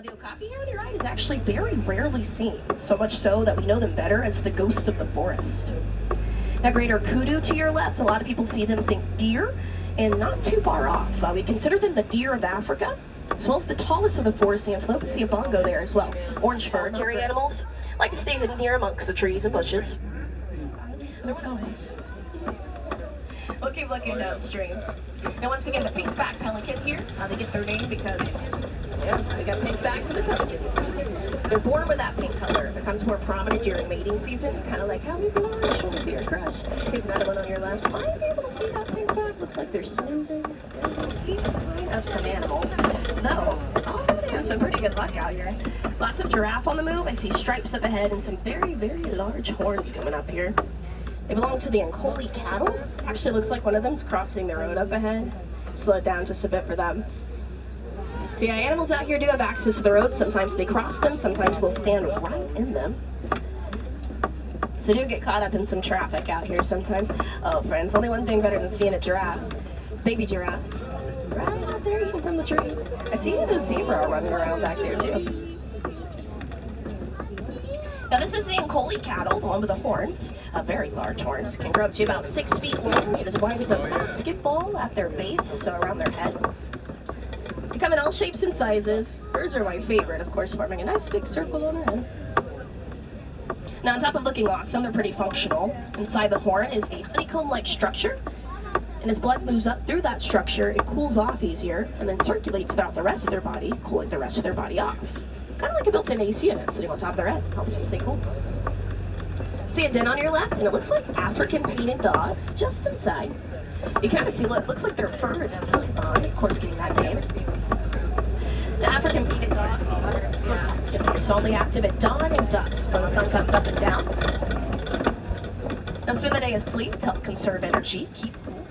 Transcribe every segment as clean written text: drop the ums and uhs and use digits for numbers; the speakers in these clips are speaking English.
The okapi here on your right is actually very rarely seen, so much so that we know them better as the ghosts of the forest. Now, greater kudu to your left, a lot of people see them and think deer, and not too far off. We consider them the deer of Africa, as well as the tallest of the forest antelope. We see a bongo there as well. Orange fur, solitary animals like to stay hidden here amongst the trees and bushes. We'll keep looking downstream. Now, once again, the pink-back pelican here, they get their name because, they got pink backs of the pelicans. They're born with that pink color. It becomes more prominent during mating season, kind of like how we blush when we see our crush. Here's another one on your left. Might be able to see that pink back. Looks like they're snoozing. A sign of some animals. Though, they have some pretty good luck out here. Lots of giraffe on the move. I see stripes up ahead and some very, very large horns coming up here. They belong to the Ankoli cattle. Actually, looks like one of them's crossing the road up ahead. Slow it down just a bit for them. See, animals out here do have access to the road. Sometimes they cross them, sometimes they'll stand right in them. So do get caught up in some traffic out here sometimes. Oh, friends, only one thing better than seeing a giraffe. Baby giraffe. Right out there eating from the tree. I see the zebra running around back there too. Now this is the Ankoli cattle, the one with the horns, very large horns, can grow up to about 6 feet long, and as wide as a basketball at their base, so around their head. They come in all shapes and sizes. Hers are my favorite, of course, forming a nice big circle on her head. Now on top of looking awesome, they're pretty functional. Inside the horn is a honeycomb-like structure, and as blood moves up through that structure, it cools off easier, and then circulates throughout the rest of their body, cooling the rest of their body off. Kind of like a built-in AC unit sitting on top of their head, helping them stay cool. See a den on your left, and it looks like African painted dogs just inside. You kind of see, look, looks like their fur is painted on, of course getting that name. The African painted dogs are solely active at dawn and dusk when the sun comes up and down. They'll spend the day asleep to help conserve energy, keep cool.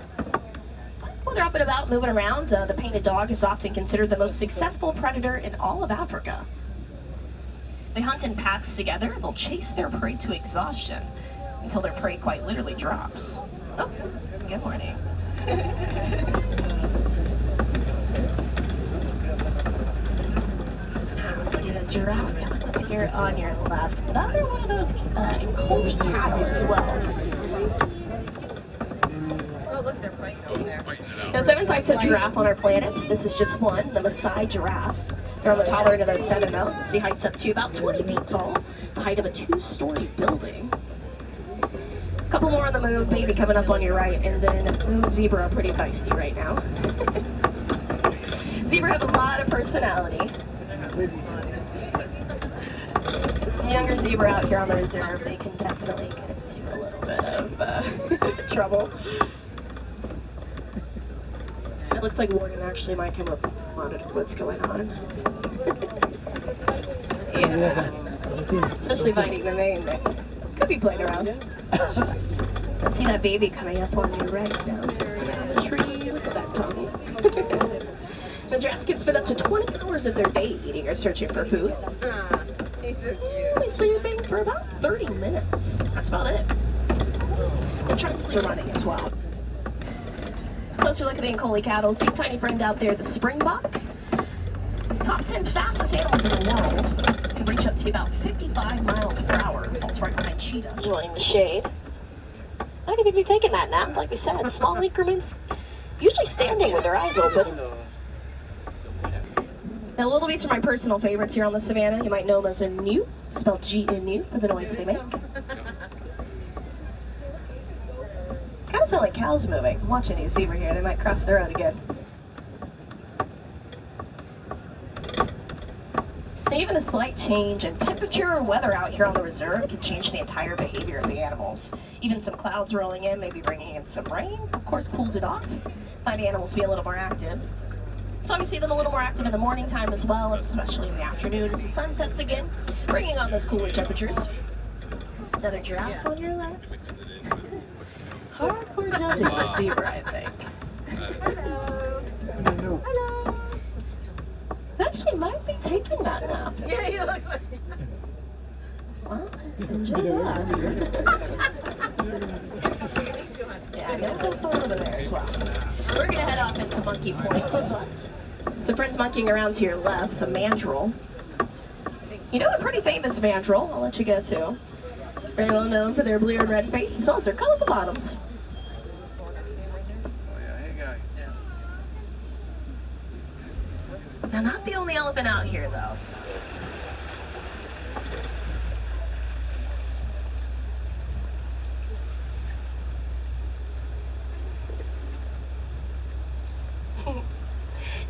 When they're up and about, moving around, the painted dog is often considered the most successful predator in all of Africa. They hunt in packs together. They'll chase their prey to exhaustion until their prey quite literally drops. Oh, good morning. See the giraffe coming up here on your left. Another one of those Ankoli cattle as well. Oh, look, they're fighting over there. Now, 7 types of giraffe on our planet. This is just one, the Maasai giraffe. They're on the taller end of those 7 though. See heights up to about 20 feet tall, the height of a 2-story building. A couple more on the move, baby coming up on your right, and then zebra pretty feisty right now. Zebra have a lot of personality. Some younger zebra out here on the reserve, they can definitely get into a little bit of trouble. It looks like Warden actually might come up and monitor what's going on. Yeah. Especially biting the mane. Could be playing around. Let's see that baby coming up on you right now, just around the tree. Look at that tummy. The giraffe can spend up to 20 hours of their day eating or searching for food. He's so cute. They sleeping for about 30 minutes. That's about it. The trunks are running as well. Closer look at the Ankoli cattle. See a tiny friend out there, the springbok. Top 10 fastest animals in the world. Can reach up to about 55 miles per hour. Falls right behind cheetah, enjoying the shade. Not even be taking that nap, like we said. Small increments. Usually standing with their eyes open. Now, little beasts are my personal favorites here on the savannah. You might know them as a gnu, spelled G-N-U, for the noise that they make. Kind of sound like cows moving. I'm watching these zebra here. They might cross the road again. Now, even a slight change in temperature or weather out here on the reserve can change the entire behavior of the animals. Even some clouds rolling in, maybe bringing in some rain, of course cools it off. Find the animals to be a little more active. So we see them a little more active in the morning time as well, especially in the afternoon as the sun sets again, bringing on those cooler temperatures. Another giraffe on your left. Hardcore judging the zebra, I think. Hello. Hello. Actually might be taking that nap. Yeah, he looks like. Well, enjoy that. Yeah, go for fun over there as well. We're gonna head off into Monkey Point, but some friends monkeying around to your left, the mandrill. You know a pretty famous mandrill, I'll let you guess who. Very well known for their blue and red face as well as their colorful bottoms. Now, not the only elephant out here, though. So.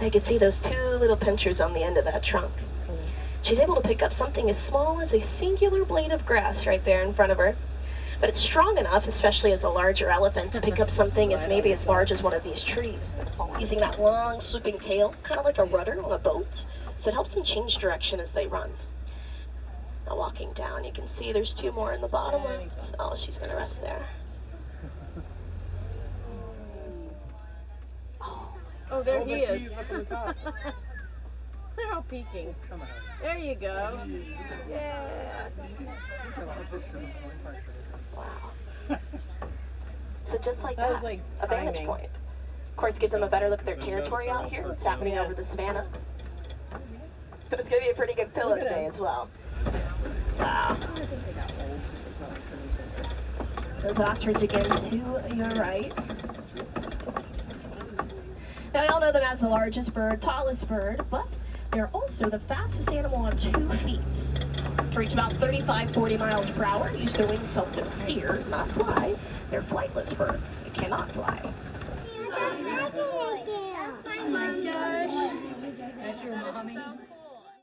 I can see those two little pinchers on the end of that trunk. She's able to pick up something as small as a singular blade of grass right there in front of her. But it's strong enough, especially as a larger elephant, to pick up something as maybe as large as one of these trees. Using that long, swooping tail, kind of like a rudder on a boat. So it helps them change direction as they run. Now walking down, you can see there's two more in the bottom left. Oh, she's going to rest there. Oh, there he is. They're all peeking. There you go. Yeah. Wow. So just like that, like a vantage point. Of course, gives them a better look at their territory out here. What's happening over the savannah. But it's going to be a pretty good pillow today as well. Wow. Those ostrich again to your right. Now, we all know them as the largest bird, tallest bird, but they're also the fastest animal on 2 feet. They reach about 35-40 miles per hour, use their wings to help them steer, not fly. They're flightless birds. They cannot fly. Oh my gosh. That's your mommy?